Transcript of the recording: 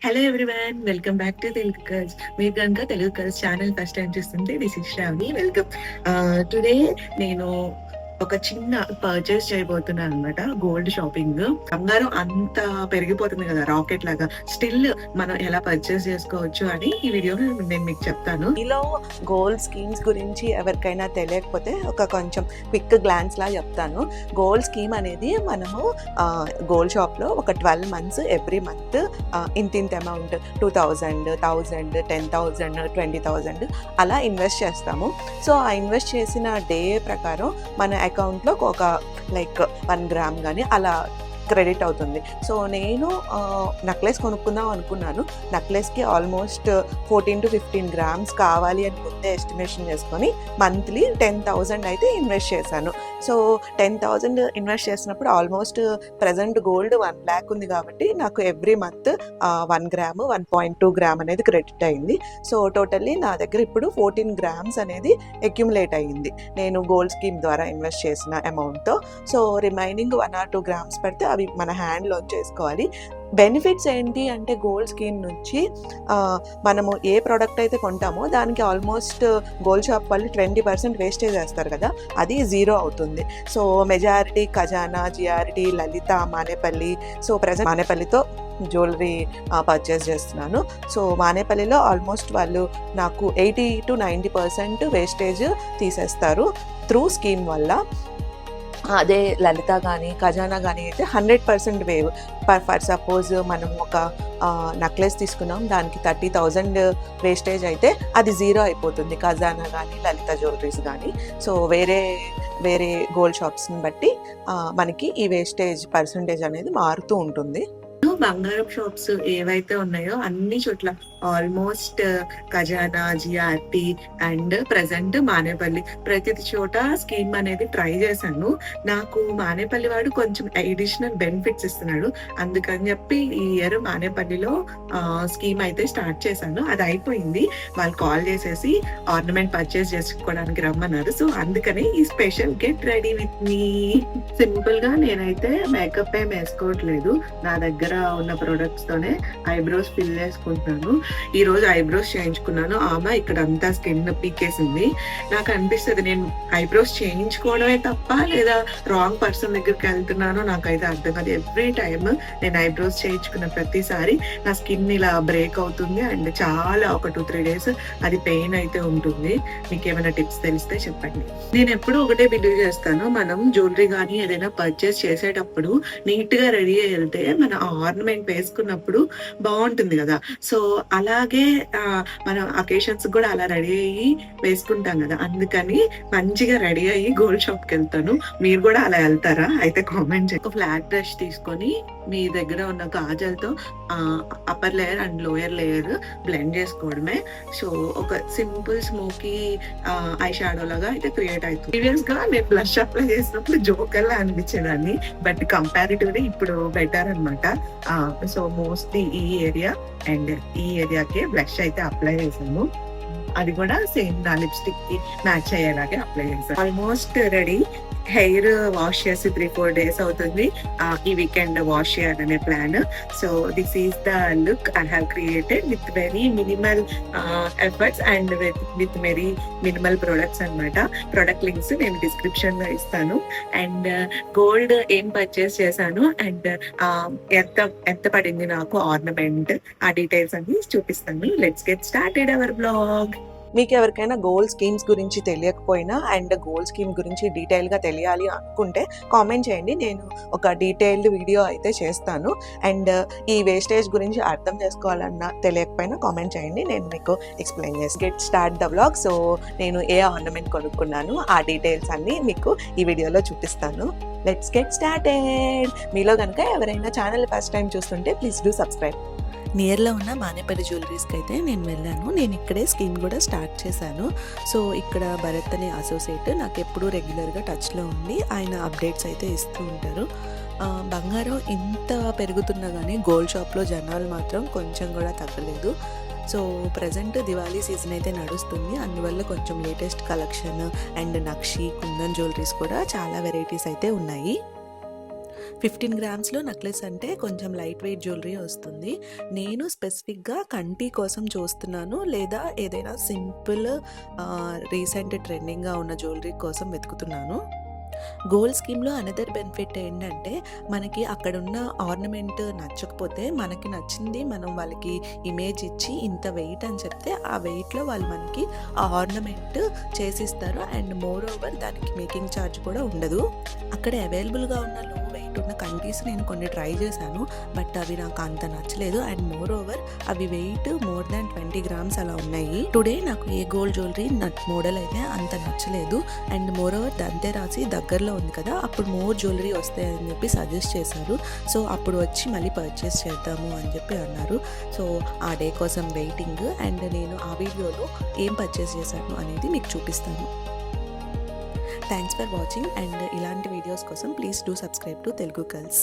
Hello everyone, welcome back to Telugu girls. మీరు కనుక Telugu girls channel first time చూస్తుంటే this is Shravani. Welcome. Today నేను ఒక చిన్న పర్చేస్ చేయబోతున్నాను అనమాట. Gold shopping. బంగారం అంత పెరిగిపోతుంది కదా రాకెట్ లాగా. స్టిల్ మనం ఎలా పర్చేస్ చేసుకోవచ్చు అని ఈ వీడియోలో నేను మీకు చెప్తాను. మీలో గోల్డ్ స్కీమ్స్ గురించి ఎవరికైనా తెలియకపోతే ఒక కొంచెం క్విక్ గ్లాన్స్ లా చెప్తాను. గోల్డ్ స్కీమ్ అనేది మనము గోల్డ్ షాప్లో ఒక 12 months ఎవ్రీ మంత్ ఇంత అమౌంట్ 2000, 1000, 10,000, 20,000 అలా ఇన్వెస్ట్ చేస్తాము. సో ఆ ఇన్వెస్ట్ చేసిన డే ప్రకారం మన అకౌంట్లో ఒక లైక్ 1 gram కానీ అలా క్రెడిట్ అవుతుంది. సో నేను నెక్లెస్ కొనుక్కుందాం అనుకున్నాను. నెక్లెస్కి ఆల్మోస్ట్ 14 to 15 grams కావాలి అని ముందే ఎస్టిమేషన్ చేసుకొని మంత్లీ 10,000 అయితే ఇన్వెస్ట్ చేశాను. సో 10,000 ఇన్వెస్ట్ చేసినప్పుడు ఆల్మోస్ట్ ప్రజెంట్ గోల్డ్ 1 lakh ఉంది కాబట్టి నాకు ఎవ్రీ మంత్ 1 gram, 1.2 gram అనేది క్రెడిట్ అయింది. సో టోటల్లీ నా దగ్గర ఇప్పుడు 14 grams అనేది అక్యుములేట్ అయ్యింది నేను గోల్డ్ స్కీమ్ ద్వారా ఇన్వెస్ట్ చేసిన అమౌంట్తో. సో రిమైనింగ్ 1 or 2 grams పడితే అవి మన హ్యాండ్లో చేసుకోవాలి. బెనిఫిట్స్ ఏంటి అంటే గోల్డ్ స్కీమ్ నుంచి మనము ఏ ప్రోడక్ట్ అయితే కొంటామో దానికి ఆల్మోస్ట్ గోల్డ్ షాప్ వాళ్ళు 20% వేస్టేజ్ వేస్తారు కదా, అది 0 అవుతుంది. So majority Khazana, GRT, Lalitha, Manepalli. So present మానేపల్లితో జ్యువెలరీ పర్చేస్ చేస్తున్నాను. సో మానేపల్లిలో ఆల్మోస్ట్ వాళ్ళు నాకు 80 to 90% వేస్టేజ్ తీసేస్తారు త్రూ స్కీమ్ వల్ల. అదే లలిత కానీ ఖజానా కానీ అయితే 100% వేవ్. ఫర్ సపోజ్ మనం ఒక నెక్లెస్ తీసుకున్నాం, దానికి 30,000 వేస్టేజ్ అయితే అది 0 అయిపోతుంది ఖజానా కానీ లలిత జ్యువెలరీస్ కానీ. సో వేరే గోల్డ్ షాప్స్ని బట్టి మనకి ఈ వేస్టేజ్ పర్సంటేజ్ అనేది మారుతూ ఉంటుంది. బంగారం షాప్స్ ఏవైతే ఉన్నాయో అన్ని చోట్ల ఆల్మోస్ట్ ఖజానా, జిఆర్టీ అండ్ ప్రజెంట్ మానేపల్లి ప్రతి చోట స్కీమ్ అనేది ట్రై చేశాను. నాకు మానేపల్లి వాడు కొంచెం అడిషనల్ బెనిఫిట్స్ ఇస్తున్నాడు. అందుకని చెప్పి ఈ ఇయర్ మానేపల్లిలో స్కీమ్ అయితే స్టార్ట్ చేశాను. అది అయిపోయింది. వాళ్ళు కాల్ చేసేసి ఆర్నమెంట్ పర్చేస్ చేసుకోవడానికి రమ్మన్నారు. సో అందుకని ఈ special get ready with me. Simple గా నేనైతే మేకప్ ఏం వేసుకోవట్లేదు. నా దగ్గర ఉన్న ప్రొడక్ట్స్ తోనే ఐబ్రోస్ ఫిల్ చేసుకుంటున్నాను. ఈ రోజు ఐబ్రోస్ చేయించుకున్నాను. ఆమె ఇక్కడ అంతా స్కిన్ పీకేసింది. నాకు అనిపిస్తుంది నేను ఐబ్రోస్ చేయించుకోవడమే తప్ప లేదా రాంగ్ పర్సన్ దగ్గరికి వెళ్తున్నానో నాకైతే అర్థం కాదు. ఎవ్రీ టైమ్ నేను ఐబ్రోస్ చేయించుకున్న ప్రతిసారి నా స్కిన్ ఇలా బ్రేక్ అవుతుంది అండ్ చాలా ఒక 2-3 days అది పెయిన్ అయితే ఉంటుంది. మీకు ఏమైనా టిప్స్ తెలిస్తే చెప్పండి. నేను ఎప్పుడు ఒకటే బిలీవ్ చేస్తాను, మనం జ్యువెలరీ కానీ ఏదైనా పర్చేస్ చేసేటప్పుడు నీట్ గా రెడీ అయ్యి వెళ్తే మన ఆర్నమెంట్ వేసుకున్నప్పుడు బాగుంటుంది కదా. సో అలాగే మనం అకేషన్స్ కూడా అలా రెడీ అయ్యి వేసుకుంటాం కదా. అందుకని మంచిగా రెడీ అయ్యి గోల్డ్ షాప్ కి వెళ్తాను. మీరు కూడా అలా వెళ్తారా? అయితే కామెంట్ చేయండి. ఒక ఫ్లాట్ బ్రష్ తీసుకొని మీ దగ్గర ఉన్న కాజల్తో upper layer and lower layer blend చేసుకోవడమే. సో ఒక సింపుల్ స్మోకీ ఐ షాడో లాగా అయితే క్రియేట్ అవుతుంది. ప్రీవియస్ గా నేను బ్లష్ అప్లై చేసినప్పుడు జోకర్లా అనిపించేదాన్ని, బట్ కంపారిటివ్లీ ఇప్పుడు బెటర్ అనమాట. సో మోస్ట్లీ ఈ ఏరియా అండ్ ఈ ఏరియాకి బ్లష్ అయితే అప్లై చేసాను. అది కూడా సేమ్ నా లిప్స్టిక్ కి మ్యాచ్ అయ్యేలాగే అప్లై చేశాను. Almost ready. హెయిర్ వాష్ చేసి 3-4 days అవుతుంది. ఈ వీకెండ్ వాష్ చేయాలనే plan. So this is the look I have created with very minimal efforts and with very minimal products అనమాట. ప్రొడక్ట్ లింక్స్ నేను description లో ఇస్తాను. అండ్ గోల్డ్ ఏం పర్చేస్ చేశాను అండ్ ఎంత పడింది నాకు ఆర్నమెంట్, ఆ డీటెయిల్స్ అన్ని చూపిస్తాను. Let's get started our blog. మీకు ఎవరికైనా గోల్డ్ స్కీమ్స్ గురించి తెలియకపోయినా అండ్ గోల్డ్ స్కీమ్ గురించి డీటెయిల్గా తెలియాలి అనుకుంటే కామెంట్ చేయండి. నేను ఒక డీటెయిల్డ్ వీడియో అయితే చేస్తాను. అండ్ ఈ వేస్టేజ్ గురించి అర్థం చేసుకోవాలన్నా తెలియకపోయినా కామెంట్ చేయండి, నేను మీకు ఎక్స్ప్లెయిన్ చేస్తాను. Get start the vlog. So నేను ఏ ఆర్నమెంట్ కొనుక్కున్నాను ఆ డీటెయిల్స్ అన్నీ మీకు ఈ వీడియోలో చూపిస్తాను. Let's get started. మీలో కనుక ఎవరైనా ఛానల్ ఫస్ట్ టైం చూస్తుంటే ప్లీజ్ డూ సబ్స్క్రైబ్. నియర్లో ఉన్న మానేపల్లి జ్యువెలరీస్కి అయితే నేను వెళ్ళాను. నేను ఇక్కడే స్కీమ్ కూడా స్టార్ట్ చేశాను. సో ఇక్కడ భరత్ అనే అసోసియేట్ నాకు ఎప్పుడూ రెగ్యులర్గా టచ్లో ఉండి ఆయన అప్డేట్స్ అయితే ఇస్తూ ఉంటారు. బంగారం ఇంత పెరుగుతున్నా కానీ గోల్డ్ షాప్లో జనాలు మాత్రం కొంచెం కూడా తగ్గలేదు. సో ప్రజెంట్ దివాళీ సీజన్ అయితే నడుస్తుంది. అందువల్ల కొంచెం latest collection and nakshi, kundan jewelleries కూడా చాలా వెరైటీస్ అయితే ఉన్నాయి. 15 గ్రామ్స్‌లో నెక్లెస్ అంటే కొంచెం లైట్ వెయిట్ జ్యువెలరీ వస్తుంది. నేను స్పెసిఫిక్‌గా కంటి కోసం చూస్తున్నాను. లేదా ఏదైనా సింపుల్ రీసెంట్ ట్రెండింగ్‌గా ఉన్న జ్యువెలరీ కోసం వెతుకుతున్నాను. గోల్డ్ స్కీమ్‌లో అనదర్ బెనిఫిట్ ఏంటంటే, మనకి అక్కడున్న ఆర్నమెంట్ నచ్చకపోతే, మనకి నచ్చింది మనం వాళ్ళకి ఇమేజ్ ఇచ్చి ఇంత వెయిట్ అని చెప్తే, ఆ వెయిట్‌లో వాళ్ళు మనకి ఆ ఆర్నమెంట్ చేసిస్తారు. అండ్ మోర్ ఓవర్ దానికి మేకింగ్ ఛార్జ్ కూడా ఉండదు. అక్కడ అవైలబుల్‌గా ఉన్న లో వెయిట్ ఉన్న కంటీస్ నేను కొన్ని ట్రై చేశాను. బట్ అవి నాకు అంత నచ్చలేదు. అండ్ మోర్ ఓవర్ అవి వెయిట్ మోర్ దాన్ 20 గ్రామ్స్ అలా ఉన్నాయి. టుడే నాకు ఏ గోల్డ్ జ్యువెలరీ మోడల్ అయితే అంత నచ్చలేదు. అండ్ మోర్ ఓవర్ దంతెరాసి దగ్గరలో ఉంది కదా, అప్పుడు మోర్ జ్యువెలరీ వస్తాయని చెప్పి సజెస్ట్ చేశారు. సో అప్పుడు వచ్చి మళ్ళీ పర్చేస్ చేద్దాము అని చెప్పి అన్నారు. సో ఆ డే కోసం వెయిటింగ్. అండ్ నేను ఆ వీడియోలో ఏం పర్చేస్ చేశాను అనేది మీకు చూపిస్తాను. Thanks for watching. అండ్ ఇలాంటి వీడియోస్ కోసం please do subscribe to Telugu girls.